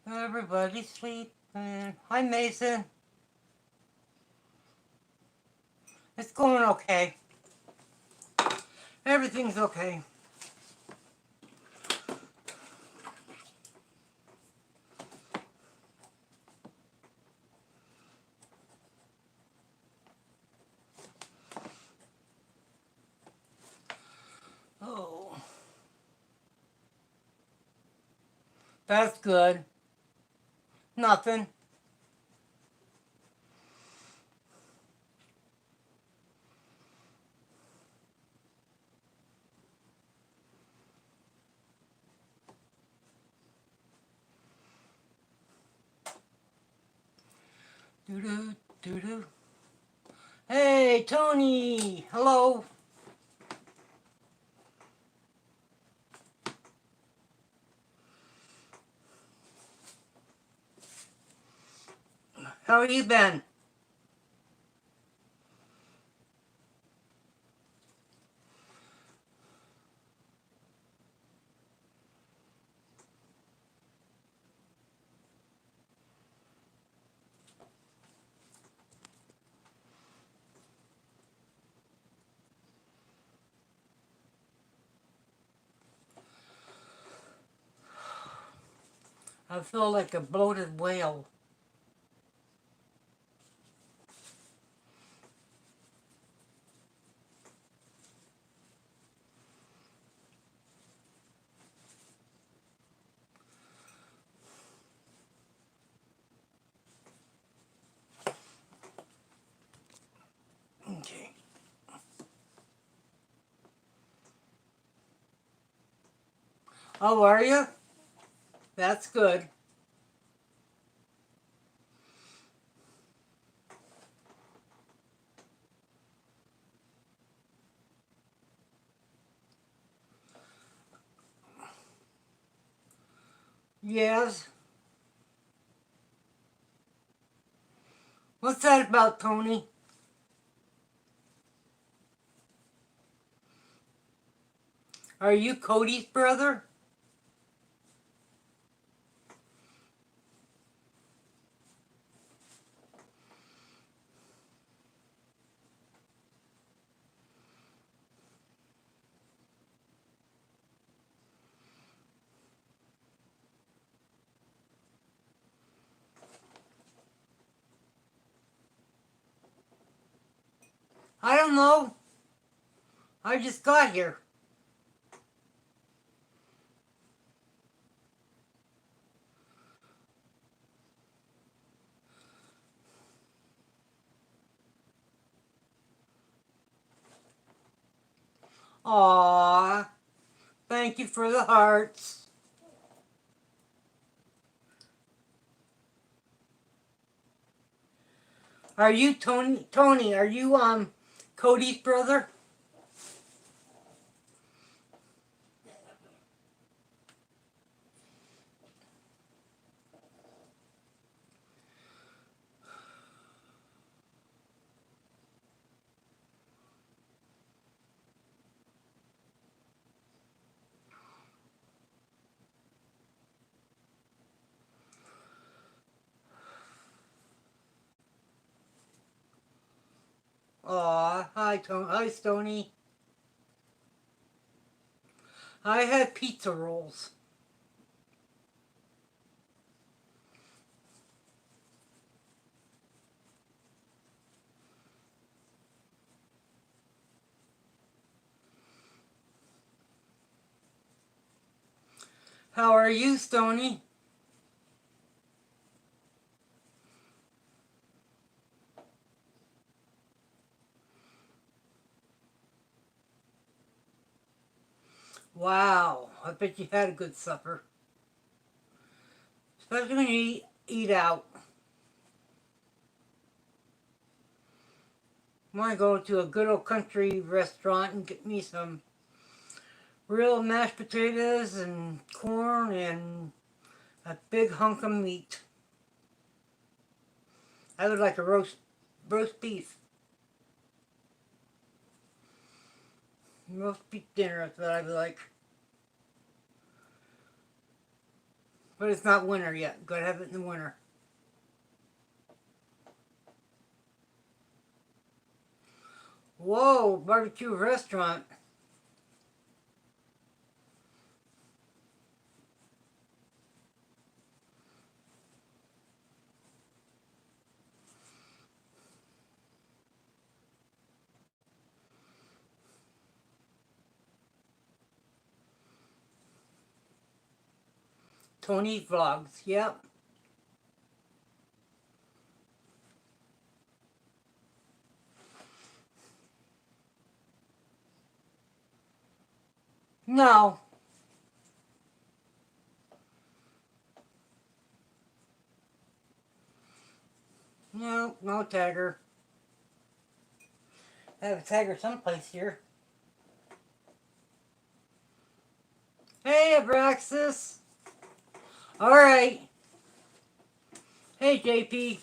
Everybody sleep. Hi, Mason. It's going okay. Everything's okay. Oh, that's good. Nothing. Doo doo doo doo. Hey, Tony. Hello. How you been? I feel like a bloated whale. Okay. How are you? That's good. Yes. What's that about, Tony? Are you Cody's brother? I don't know. I just got here. Aww. Thank you for the hearts. Are you Tony? Tony, are you Cody's brother? Aw, hi Tony. Hi Stony. I had pizza rolls. How are you, Stony? Wow, I bet you had a good supper. Especially when you eat out. I want to go to a good old country restaurant and get me some real mashed potatoes and corn and a big hunk of meat. I would like a roast beef. Roast beef dinner is what I would like. But it's not winter yet. Gotta have it in the winter. Whoa, barbecue restaurant. Tony's Vlogs. Yep. No. No, no tagger. I have a tagger someplace here. Hey, Abraxas. Alright. Hey, JP.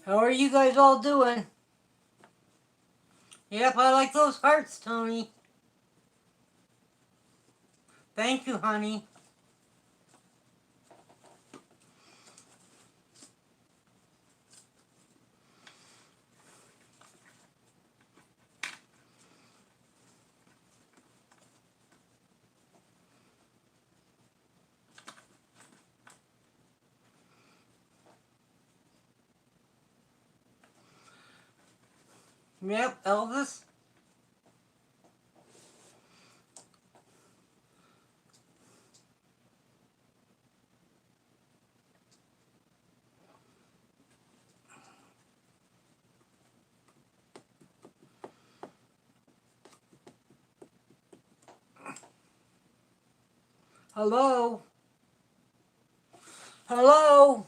How are you guys all doing? Yep, I like those hearts, Tony. Thank you, honey. Yep, Elvis. Hello? Hello?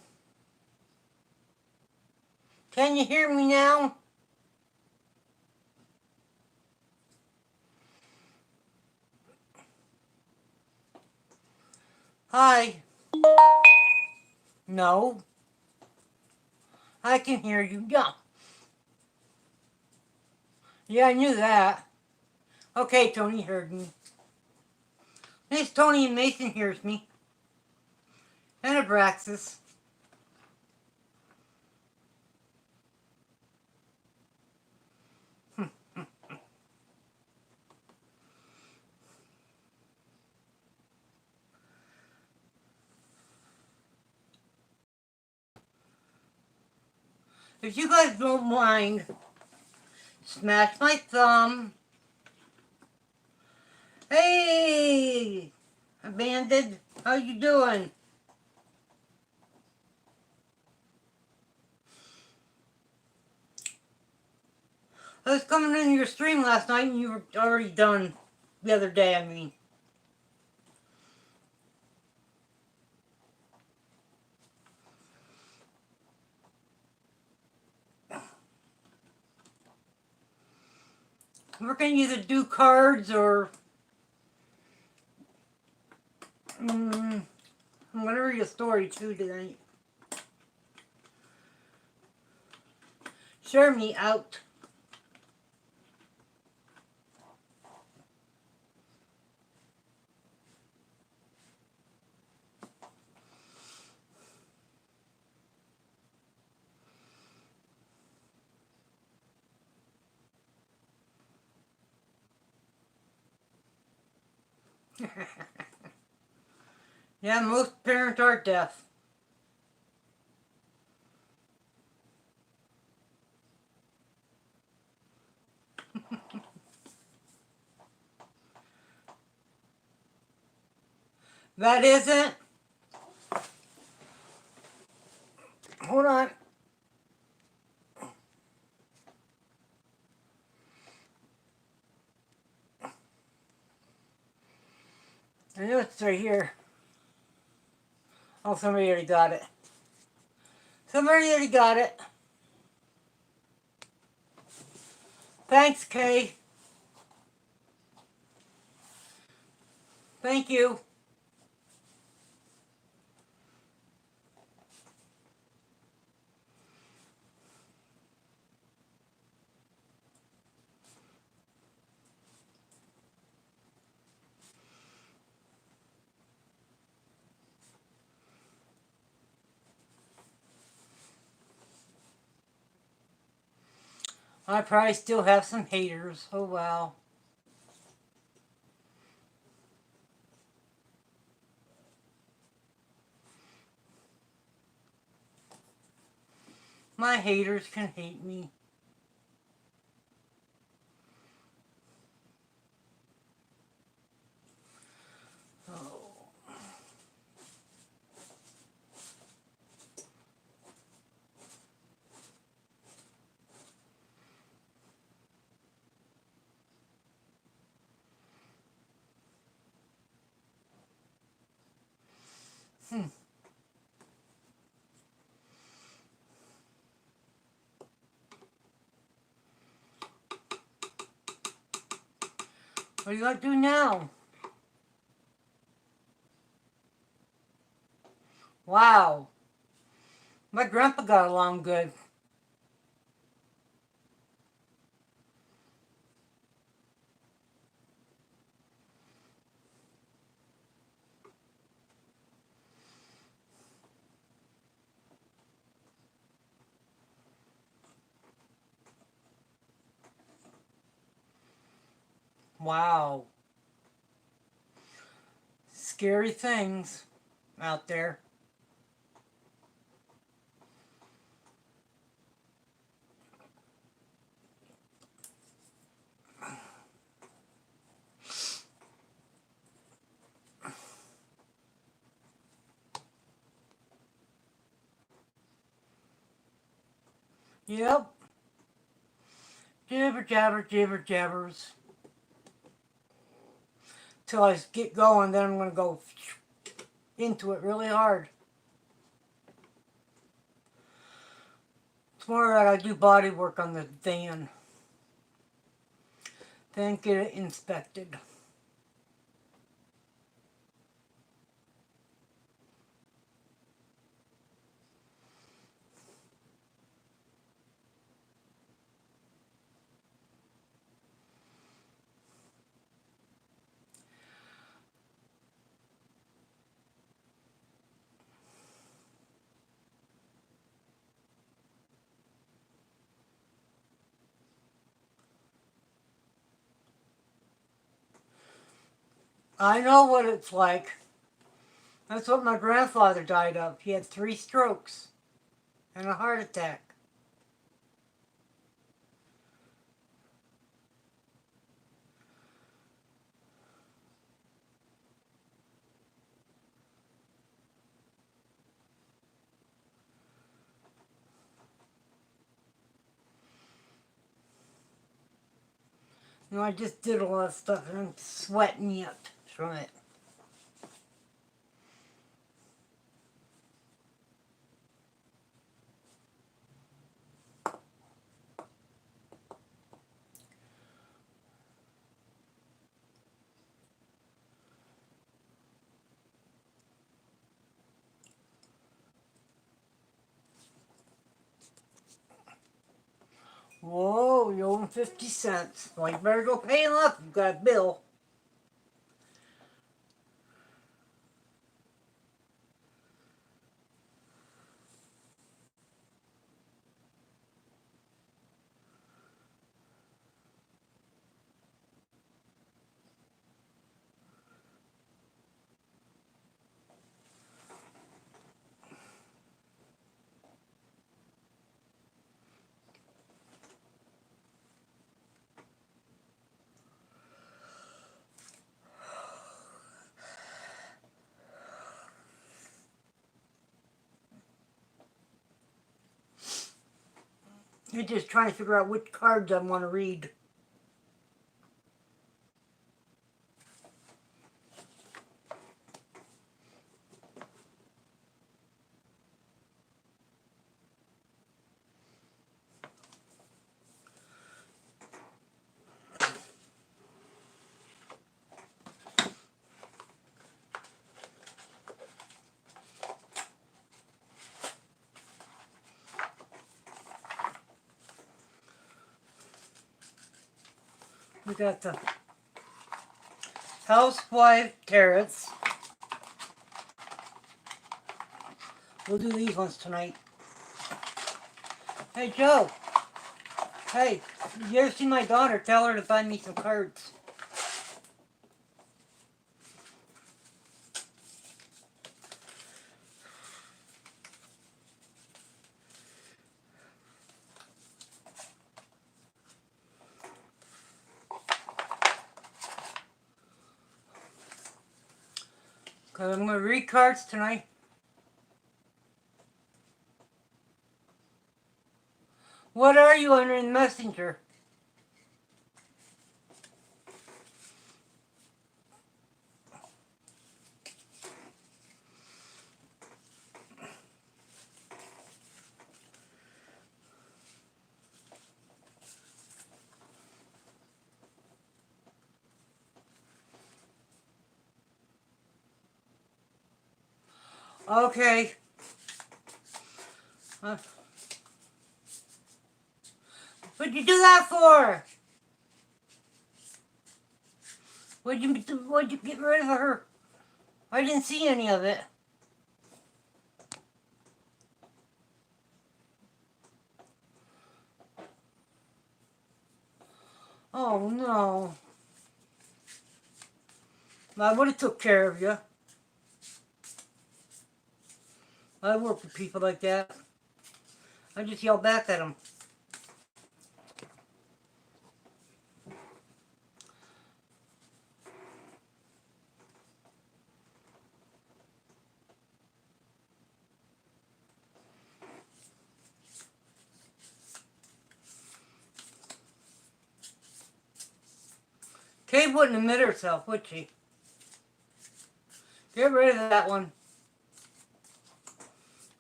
Can you hear me now? Hi. No. I can hear you. Yeah. Yeah, I knew that. Okay, Tony heard me. At least Tony and Mason hears me. And Abraxas. If you guys don't mind, smash my thumb. Hey! Abandoned, how you doing? I was coming in your stream last night and you were already done. The other day, I mean. We're gonna either do cards or... I'm gonna read a story too tonight. Share me out. Yeah, most parents are deaf. That isn't... Hold on. I know it's right here. Oh, somebody already got it. Somebody already got it. Thanks, Kay. Thank you. I probably still have some haters. Oh well. My haters can hate me. Oh. Hmm. What do you got to do now? Wow. My grandpa got along good. Wow. Scary things out there. Yep. Jibber jabber, jibber jabbers. Till I get going, then I'm going to go into it really hard. Tomorrow I gotta do body work on the van. Then get it inspected. I know what it's like. That's what my grandfather died of. He had 3 strokes and a heart attack. You know, I just did a lot of stuff and I'm sweating yet from it. Whoa, you owe him 50 cents. Well, you better go pay him up. You've got a bill. You're just trying to figure out which cards I want to read. We got the housewife carrots. We'll do these ones tonight. Hey, Joe. Hey, you ever see my daughter? Tell her to buy me some cards. Because I'm going to read cards tonight. What are you under in Messenger? Okay. What'd you do that for? What'd you get rid of her? I didn't see any of it. Oh no. I would have took care of you. I work with people like that. I just yell back at them. Kate wouldn't admit herself, would she? Get rid of that one.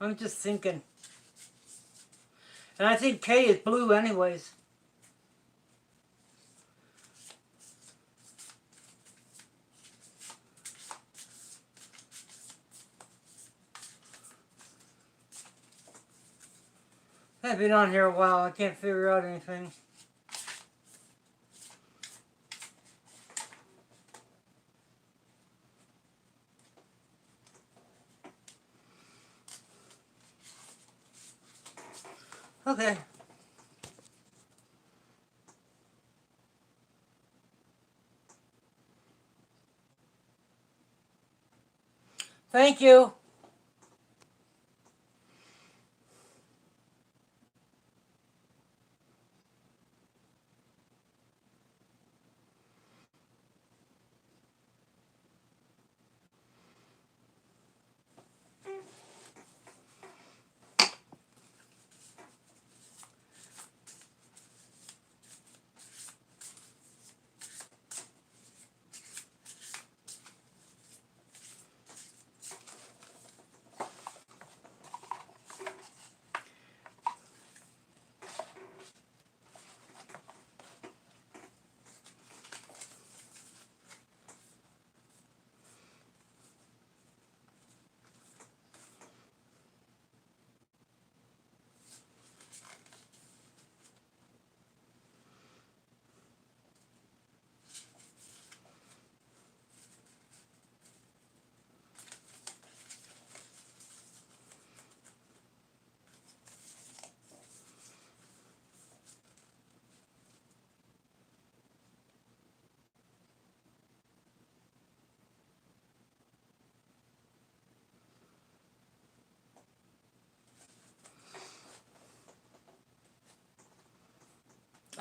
I'm just thinking. And I think Kay is blue anyways. I've been on here a while. I can't figure out anything. Okay. Thank you.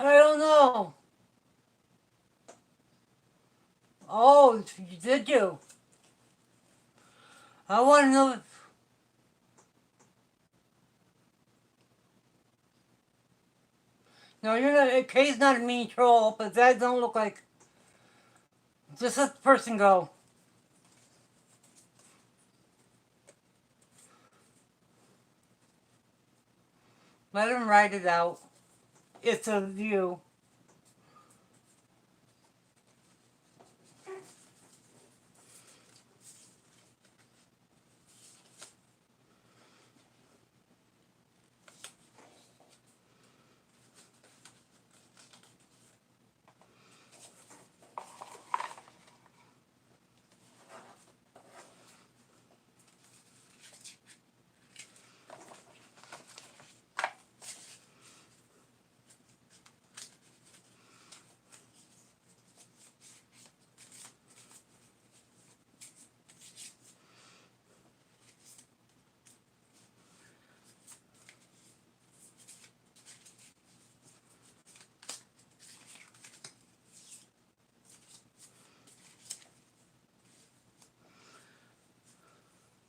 I don't know. Oh, did you? I want to know. No, you're not. Kay's not a mean troll, but that don't look like. Just let the person go. Let him write it out. It's a view.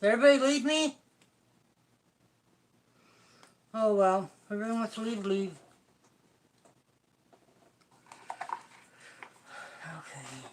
Did everybody leave me? Oh well. If everyone wants to leave, leave. Okay.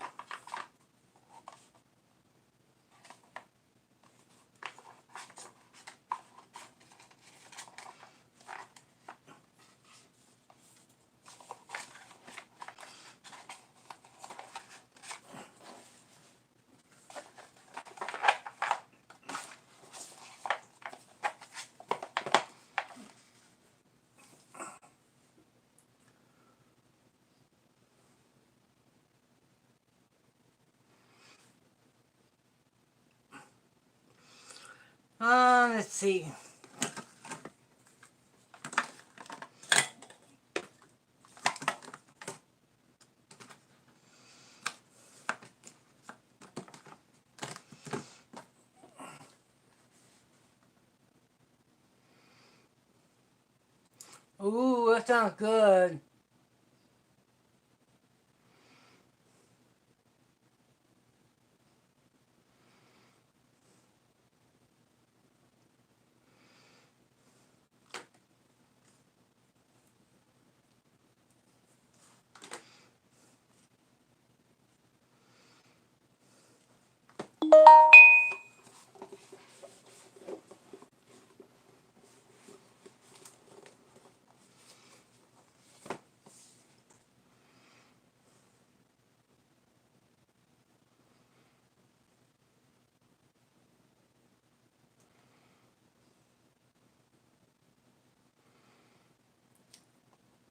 Let's see. Ooh, that sounds good.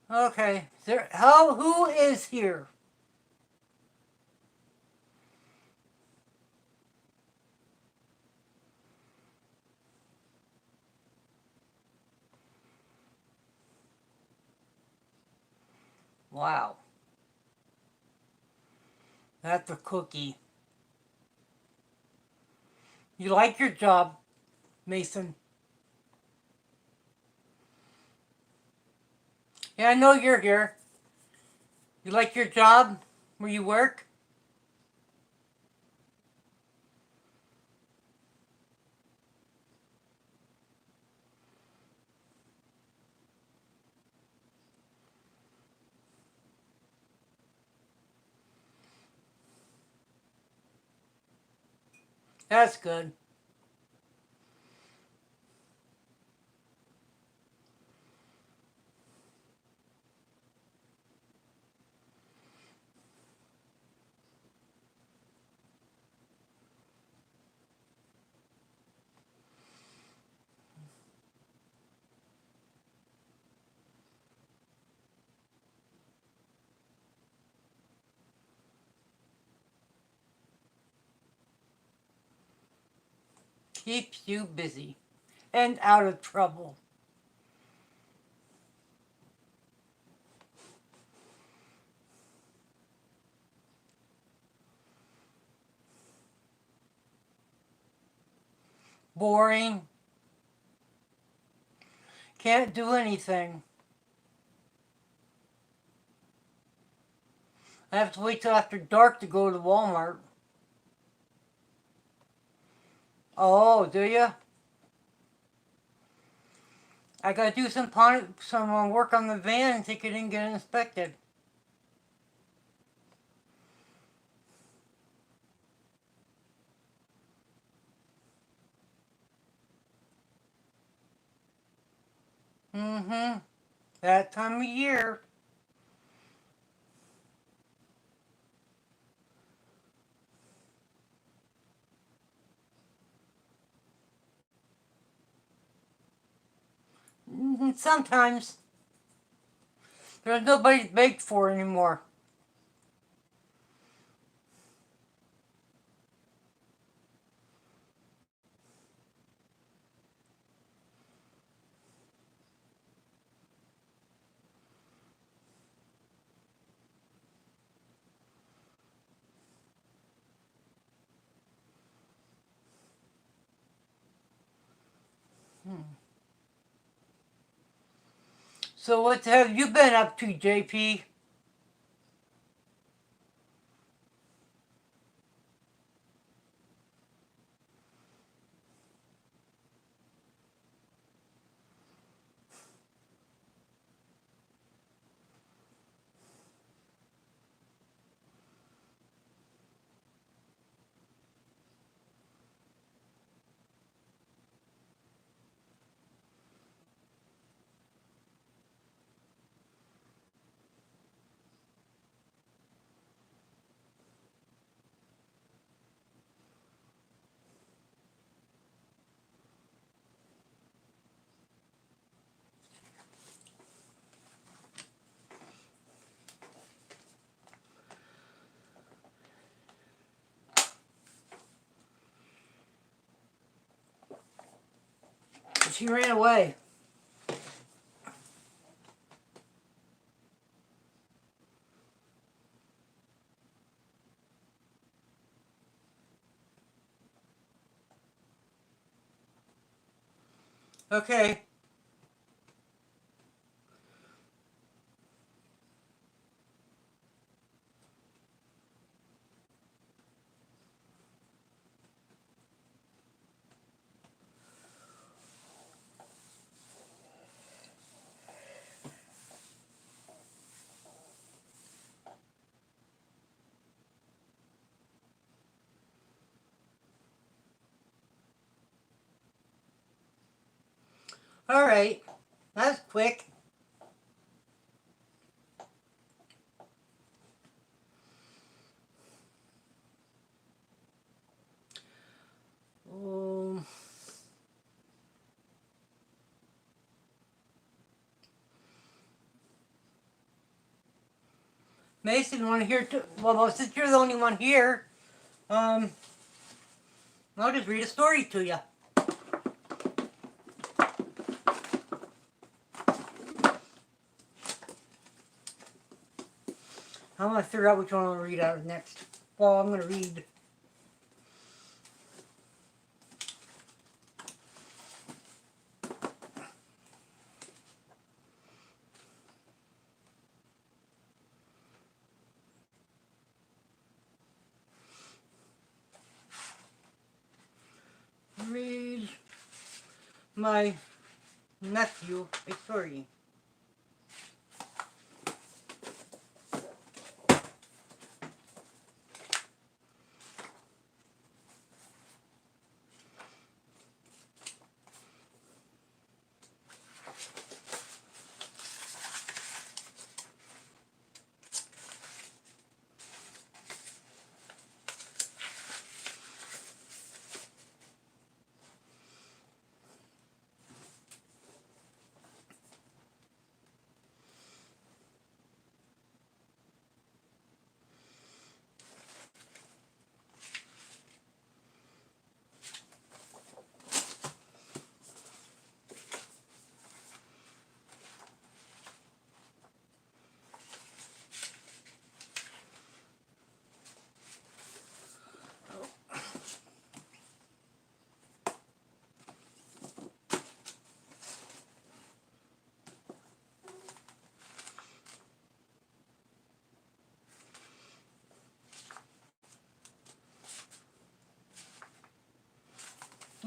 Okay. Who is here? Wow. That's a cookie. You like your job, Mason? Yeah, I know you're here. You like your job where you work? That's good. Keeps you busy and out of trouble. Boring. Can't do anything. I have to wait till after dark to go to Walmart. Oh, do you? I gotta do some work on the van and take it in and get it inspected. Mm-hmm. That time of year. Sometimes there's nobody to bake for anymore. So what have you been up to, JP? She ran away. Okay. Alright. That's quick. Um, Mason, you want to hear too? Well, since you're the only one here, I'll just read a story to you. I'm going to figure out which one I'm going to read out next. Well, I'm going to read my nephew a story.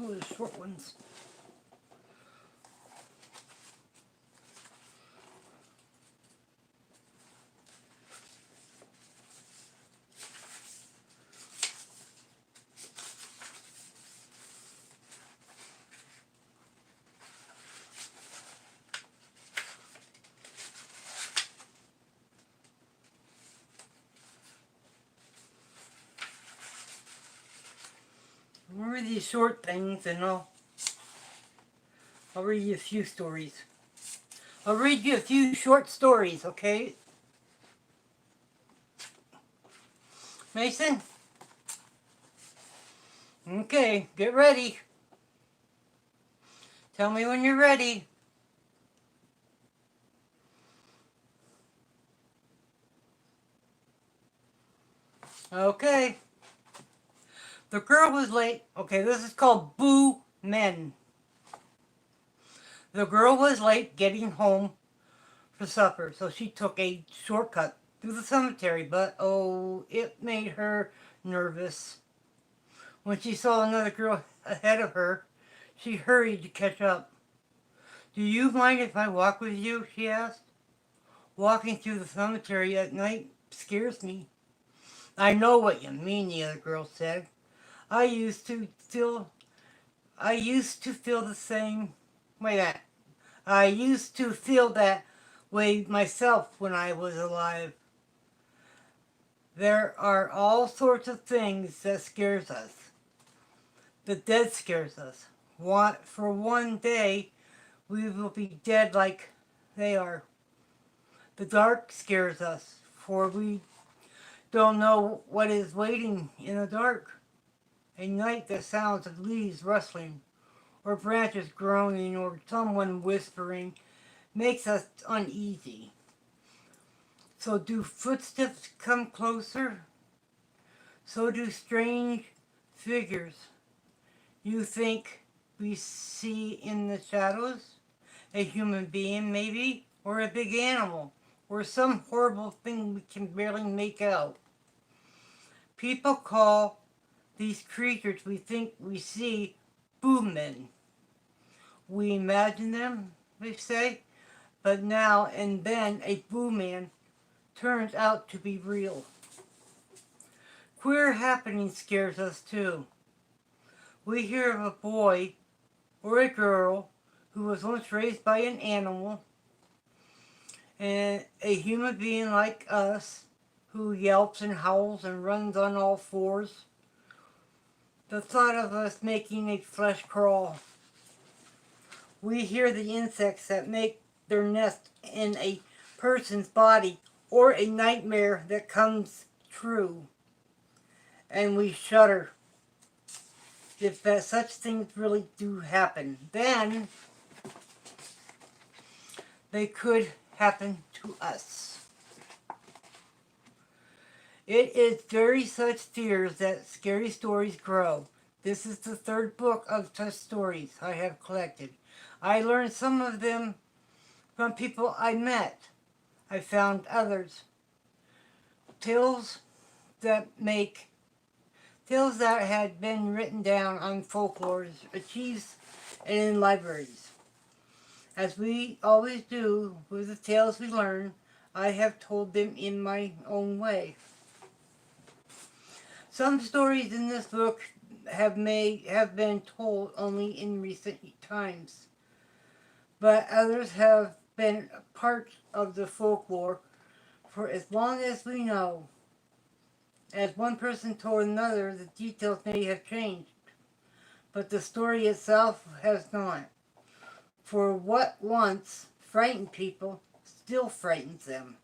Oh, the short ones. I'll read these short things and I'll read you a few stories. I'll read you a few short stories, okay? Mason? Okay, get ready. Tell me when you're ready. Okay. The girl was late. Okay, this is called Boo Men. The girl was late getting home for supper, so she took a shortcut through the cemetery, but oh, it made her nervous. When she saw another girl ahead of her, she hurried to catch up. Do you mind if I walk with you? She asked. Walking through the cemetery at night scares me. I know what you mean, the other girl said. I used to feel I used to feel the same way that I used to feel that way myself when I was alive. There are all sorts of things that scares us. The dead scares us. For one day, we will be dead like they are. The dark scares us, for we don't know what is waiting in the dark. A night that sounds of leaves rustling, or branches groaning, or someone whispering makes us uneasy. So do footsteps come closer? So do strange figures you think we see in the shadows? A human being, maybe, or a big animal, or some horrible thing we can barely make out. People call these creatures we think we see boogmen. We imagine them, they say, but now and then a boogman turns out to be real. Queer happening scares us too. We hear of a boy or a girl who was once raised by an animal and a human being like us who yelps and howls and runs on all fours. The thought of us making a flesh crawl. We hear the insects that make their nest in a person's body or a nightmare that comes true. And we shudder if that such things really do happen. Then they could happen to us. It is very such fears that scary stories grow. This is the third book of such stories I have collected. I learned some of them from people I met. I found others. Tales that had been written down on folklore, archives, and in libraries. As we always do with the tales we learn, I have told them in my own way. Some stories in this book have been told only in recent times, but others have been part of the folklore for as long as we know. As one person told another, the details may have changed, but the story itself has not. For what once frightened people still frightens them.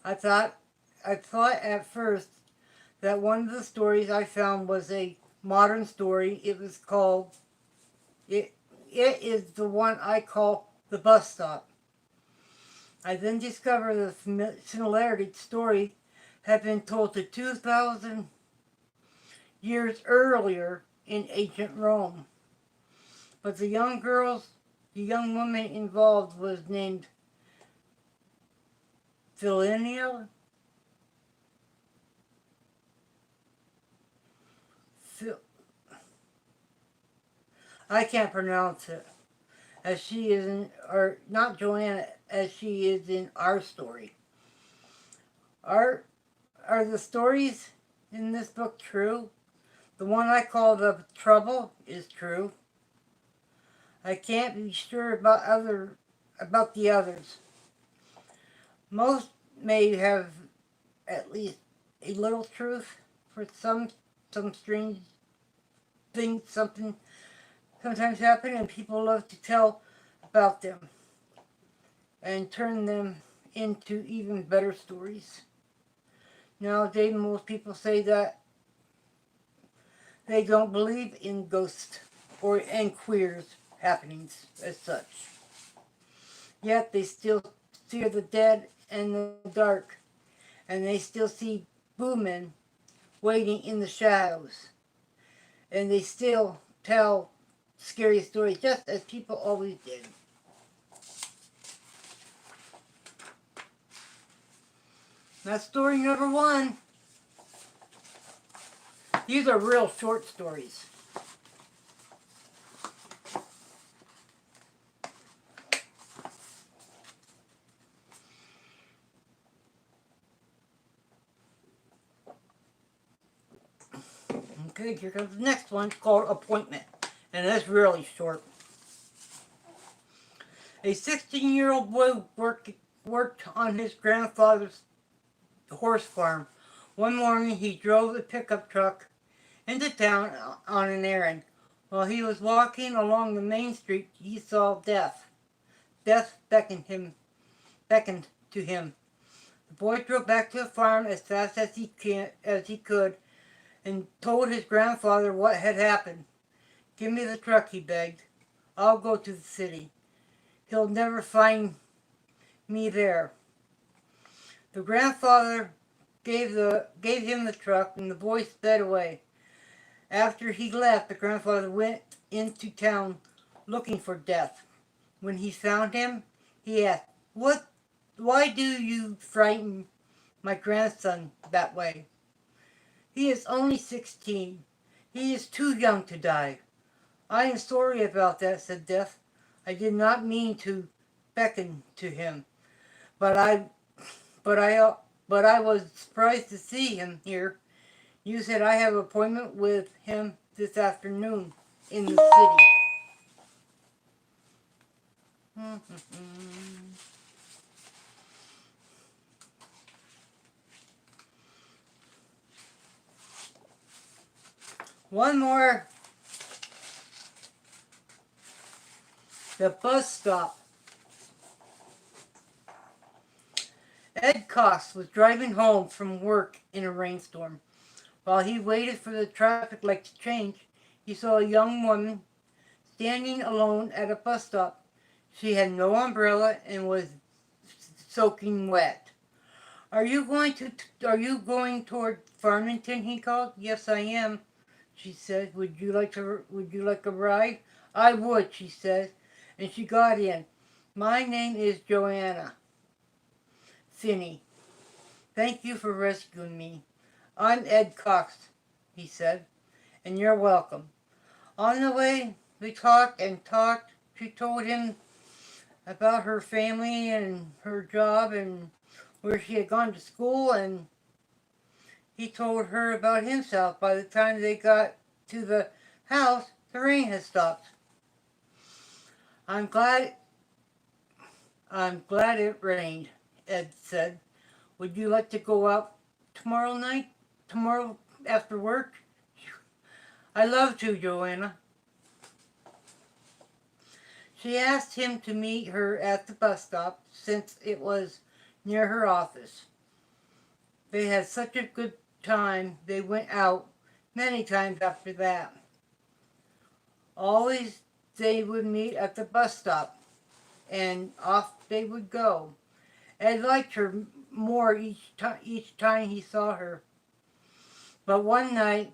I thought at first that one of the stories I found was a modern story. It was called, it is the one I call The Bus Stop. I then discovered the similarity story had been told to 2,000 years earlier in ancient Rome. But the young woman involved was named Philinea. I can't pronounce it. As she is in, or not Joanna, as she is in our story. Are the stories in this book true? The one I call The Trouble is true. I can't be sure about the others. Most may have at least a little truth. For some strange thing, something sometimes happen, and people love to tell about them and turn them into even better stories. Nowadays, most people say that they don't believe in ghosts and queers happenings as such. Yet they still fear the dead and the dark, and they still see boogmen waiting in the shadows, and they still tell scary stories just as people always did. That's story number one. These are real short stories. Okay, here comes the next one called Appointment. And that's really short. A 16-year-old boy worked on his grandfather's horse farm. One morning he drove a pickup truck into town on an errand. While he was walking along the main street, he saw Death. Death beckoned to him. The boy drove back to the farm as fast as he could and told his grandfather what had happened. Give me the truck, he begged. I'll go to the city. He'll never find me there. The grandfather gave him the truck, and the boy sped away. After he left, the grandfather went into town looking for Death. When he found him, he asked, "What? Why do you frighten my grandson that way? He is only 16. He is too young to die." "I am sorry about that," said Death. "I did not mean to beckon to him, but I, but I, but I was surprised to see him here. You said I have an appointment with him this afternoon in the city." One more. The bus stop. Ed Cox was driving home from work in a rainstorm. While he waited for the traffic light to change, he saw a young woman standing alone at a bus stop. She had no umbrella and was soaking wet. Are you going toward Farmington?" he called. "Yes, I am," she said. Would you like a ride?" "I would," she said, and she got in. "My name is Joanna Finney. Thank you for rescuing me." "I'm Ed Cox," he said, "and you're welcome." On the way, we talked and talked. She told him about her family and her job and where she had gone to school, and he told her about himself. By the time they got to the house, the rain had stopped. I'm glad it rained," Ed said. "Would you like to go out tomorrow night? Tomorrow after work?" "I love to, Joanna." She asked him to meet her at the bus stop since it was near her office. They had such a good time they went out many times after that. Always they would meet at the bus stop, and off they would go. Ed liked her more each time he saw her. But one night,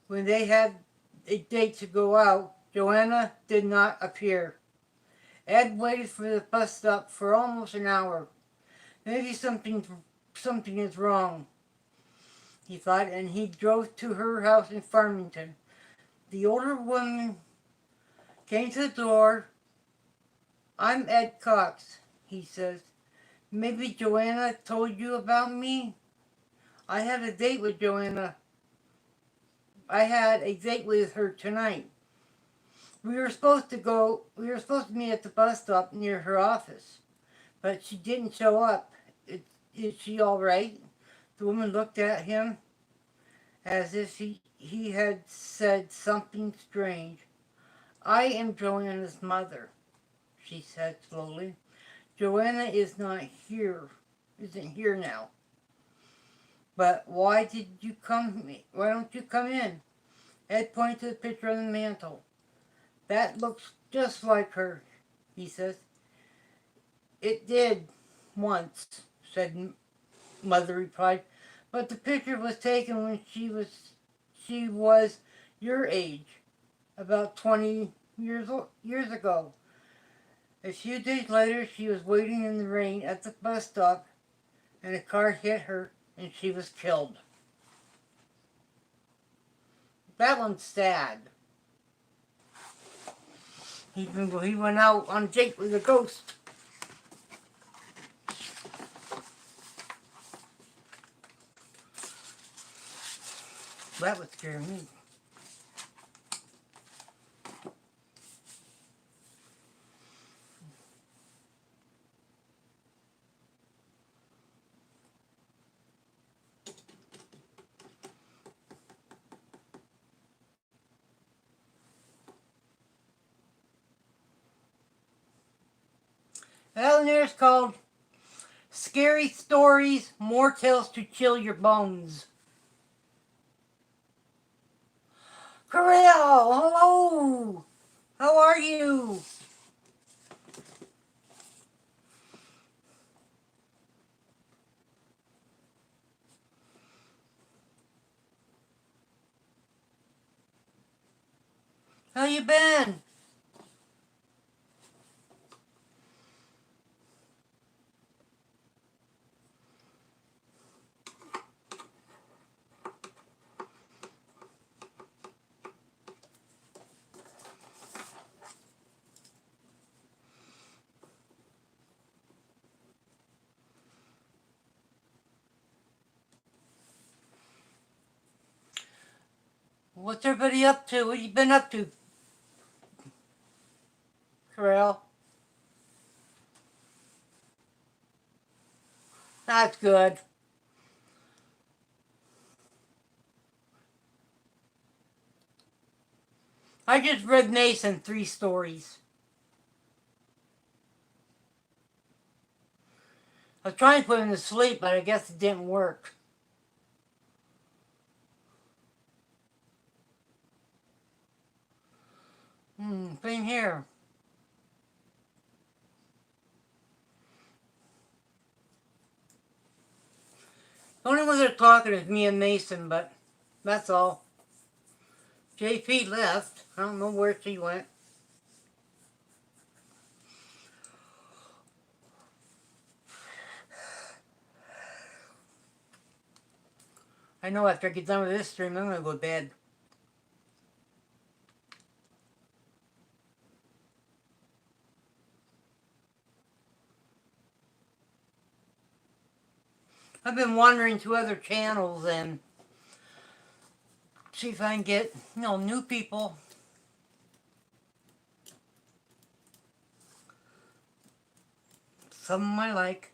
when they had a date to go out, Joanna did not appear. Ed waited for the bus stop for almost an hour. Maybe something is wrong, he thought, and he drove to her house in Farmington. The older woman came to the door. "I'm Ed Cox," he says. "Maybe Joanna told you about me?" I had a date with Joanna. I had a date with her tonight. We were supposed to meet at the bus stop near her office, but she didn't show up. Is she all right?" The woman looked at him as if he had said something strange. "I am Joanna's mother," she said slowly. "Joanna isn't here now." "But why don't you come in?" Ed pointed to the picture on the mantel. "That looks just like her," he says. "It did once," said Mother replied, "but the picture was taken when she was your age, about 20 years ago. A few days later, she was waiting in the rain at the bus stop, and a car hit her, and she was killed." That one's sad. He went out on a date with a ghost. That would scare me. Well, and there's called Scary Stories, More Tales to Chill Your Bones. Corral, hello. How are you? How you been? What's everybody up to? What you been up to, Corral? That's good. I just read Mason 3 stories. I was trying to put him to sleep, but I guess it didn't work. Same here. The only one that's talking is me and Mason, but that's all. JP left. I don't know where she went. I know after I get done with this stream, I'm gonna go to bed. I've been wandering to other channels and see if I can get, new people. Some of 'em I like.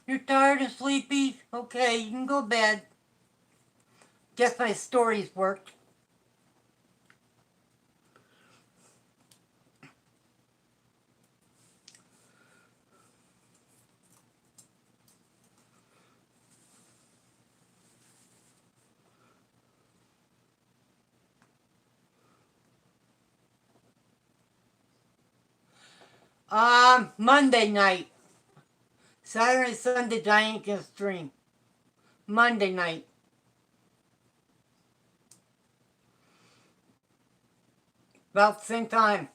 You're tired and sleepy? Okay, you can go to bed. Guess my stories worked. Monday night. Saturday, Sunday, I ain't gonna stream. Monday night. About the same time.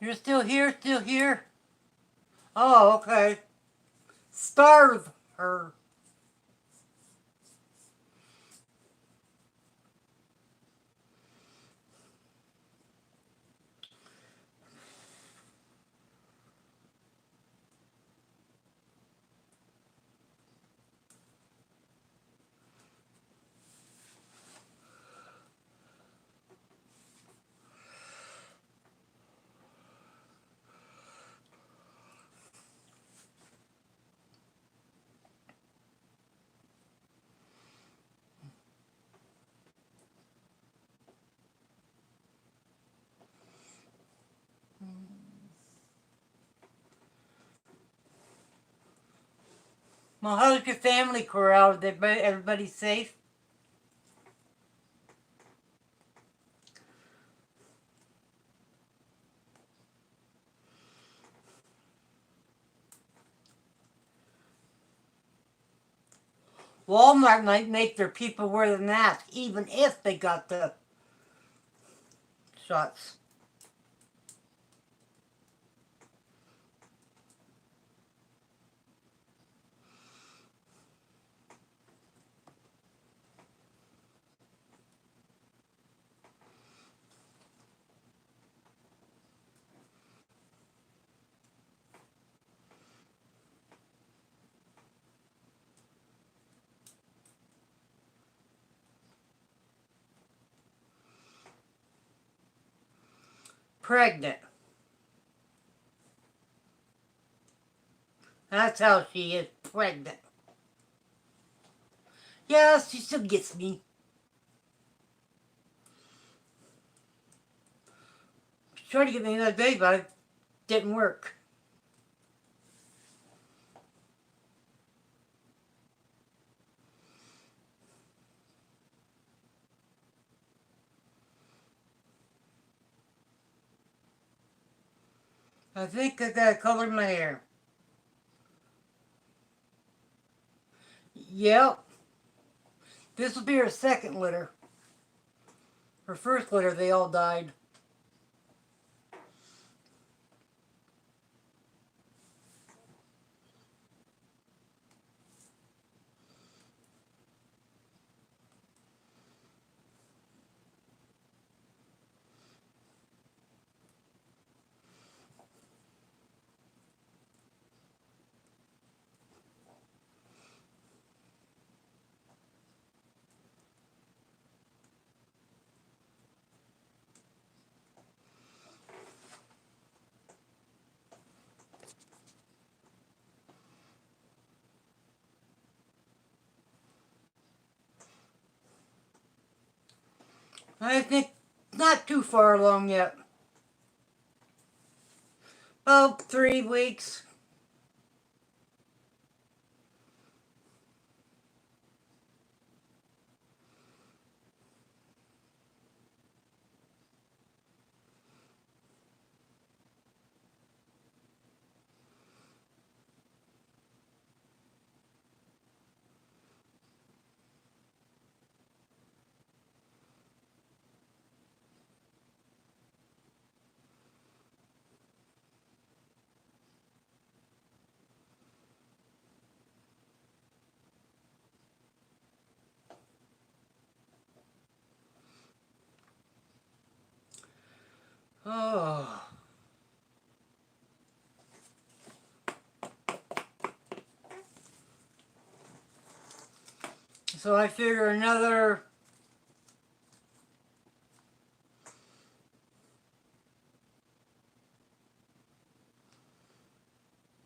You're still here? Still here? Oh, okay. Starve her. Well, how's your family, Corral? Everybody safe? Walmart might make their people wear the mask even if they got the shots. Pregnant. That's how she is, pregnant. Yeah, she still gets me. She tried to get me the other day, but it didn't work. I think I gotta color my hair. Yep. This will be her second litter. Her first litter, they all died. I think not too far along yet. About 3 weeks. Oh. So I figure another.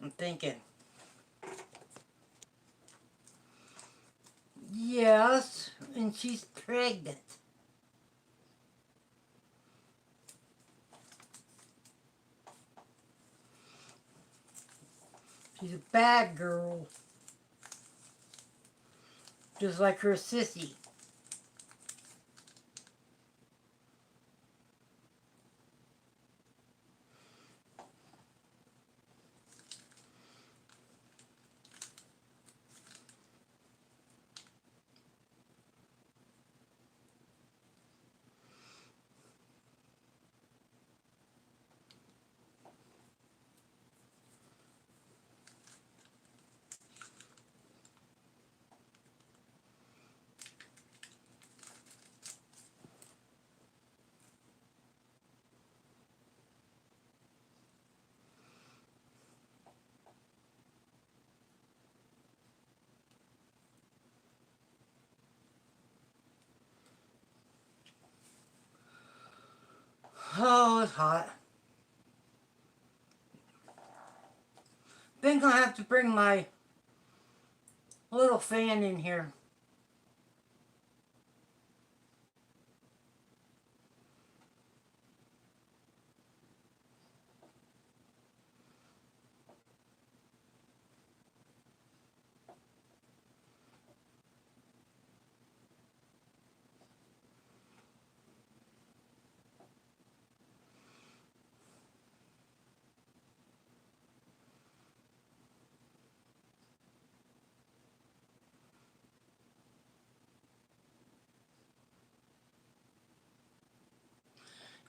I'm thinking. Yes, and she's pregnant. She's a bad girl. Just like her sissy. Oh, it's hot. Think I'll have to bring my little fan in here.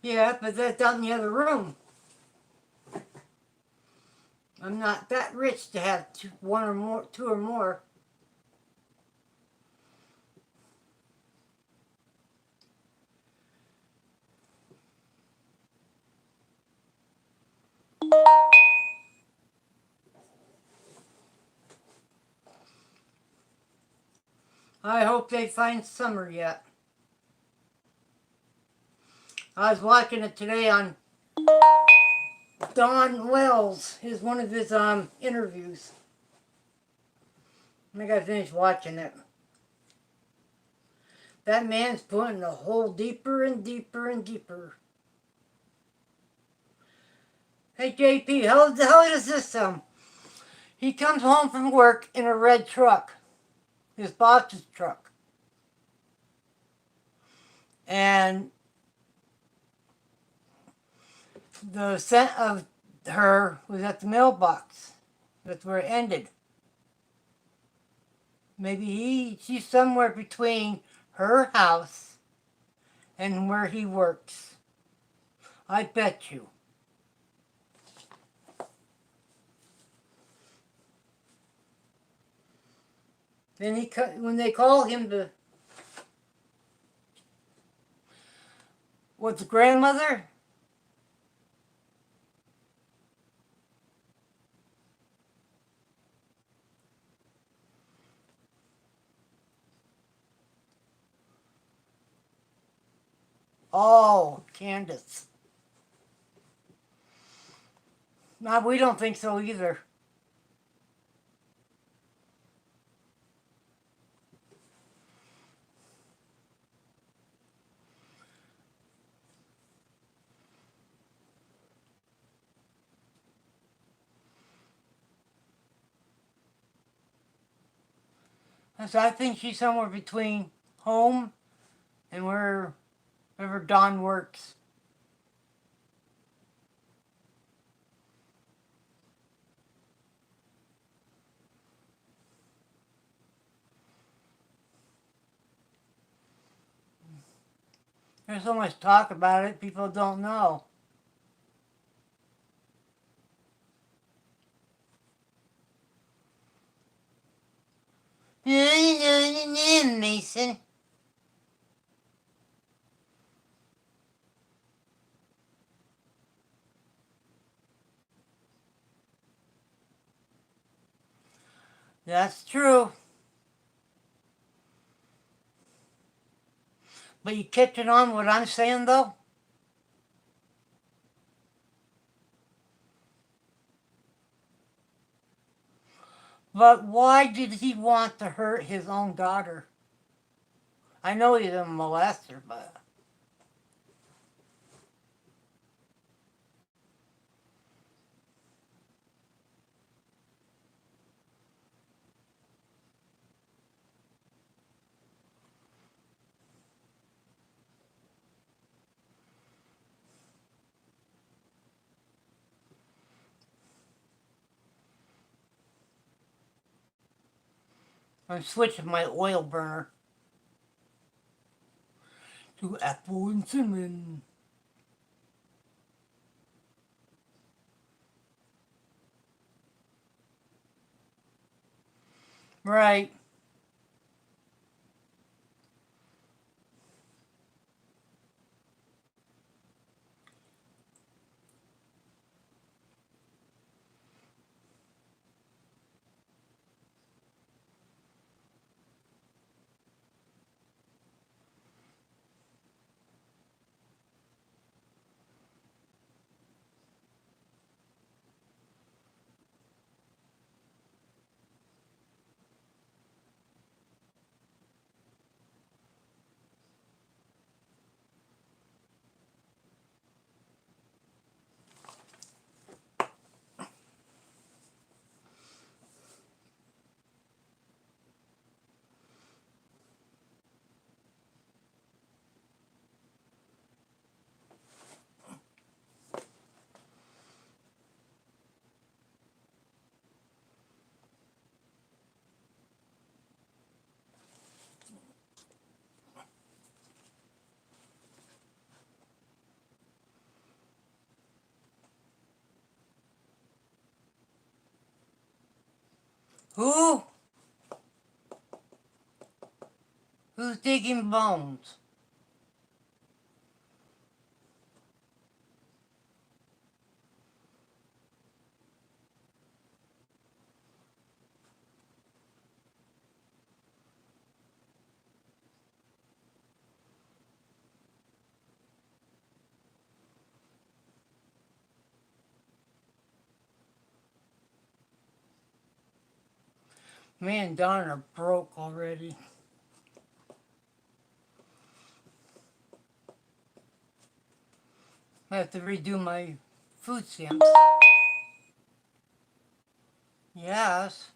Yeah, but that's down in the other room. I'm not that rich to have one or more, two or more. I hope they find Summer yet. I was watching it today on Don Wells, is one of his interviews. I think I finished watching it. That man's putting the hole deeper and deeper and deeper. Hey JP, how the hell does this sound? He comes home from work in a red truck, his boss's truck, and the scent of her was at the mailbox. That's where it ended. Maybe she's somewhere between her house and where he works. I bet you. Then when they call him to, what's the grandmother? Oh, Candace. No, we don't think so either. So I think she's somewhere between home and wherever Don works. There's so much talk about it, people don't know. Mason. That's true. But you catching on what I'm saying though? But why did he want to hurt his own daughter? I know he's a molester, but I'm switching my oil burner to apple and cinnamon. Right. Who? Who's digging bones? Me and Don are broke already. I have to redo my food stamps. Yes.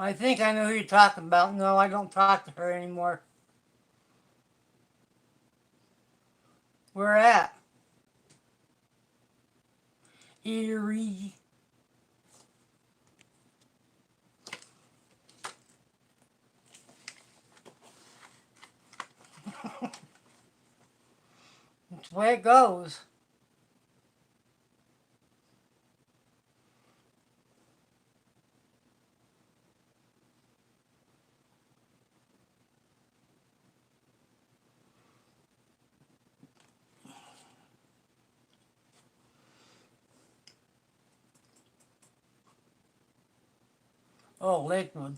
I think I know who you're talking about. No, I don't talk to her anymore. Where at? Erie. That's the way it goes. Oh, Lakewood.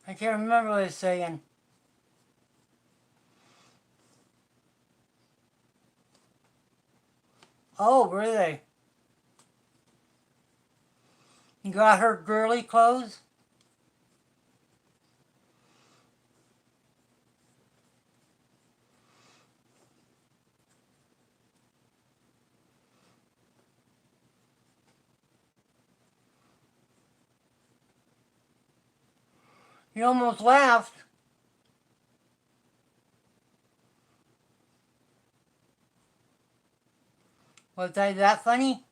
I can't remember what it's saying. Oh, really? You got her girly clothes? You almost laughed. Was that funny?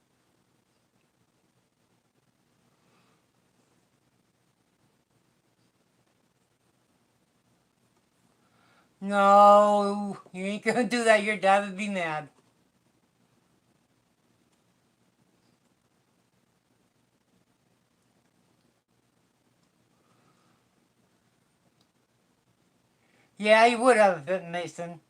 No, you ain't gonna do that. Your dad would be mad. Yeah, he would have a fit, Mason.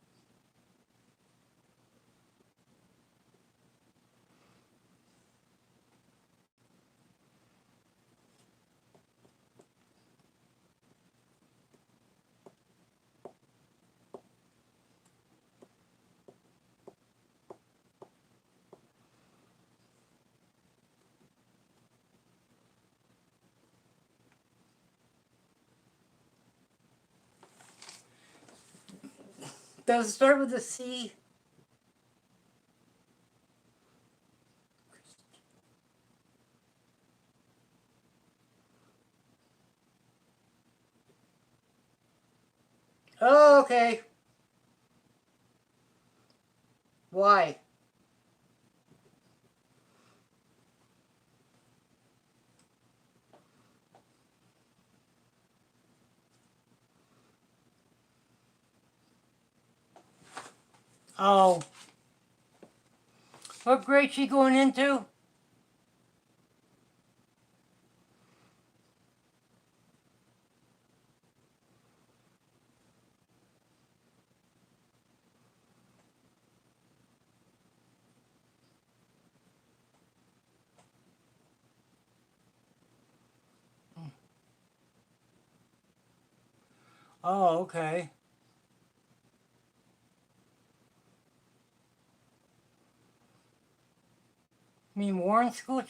Does it start with a C? Oh, okay. Why? Oh, what grade she going into? Oh, okay. You mean Warren School?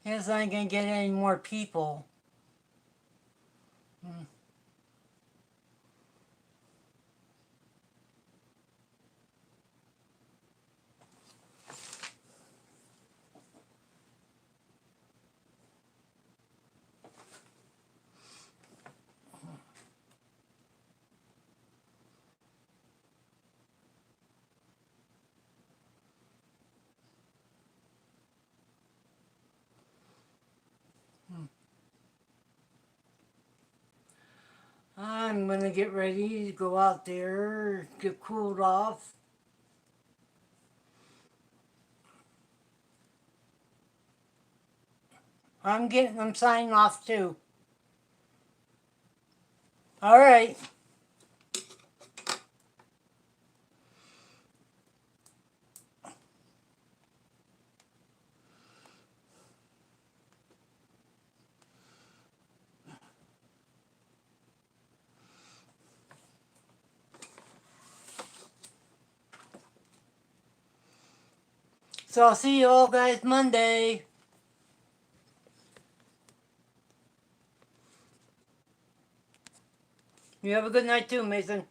Guess I ain't gonna get any more people. Hmm. I'm gonna get ready to go out there, get cooled off. I'm signing off too. All right. So I'll see you all guys Monday. You have a good night too, Mason.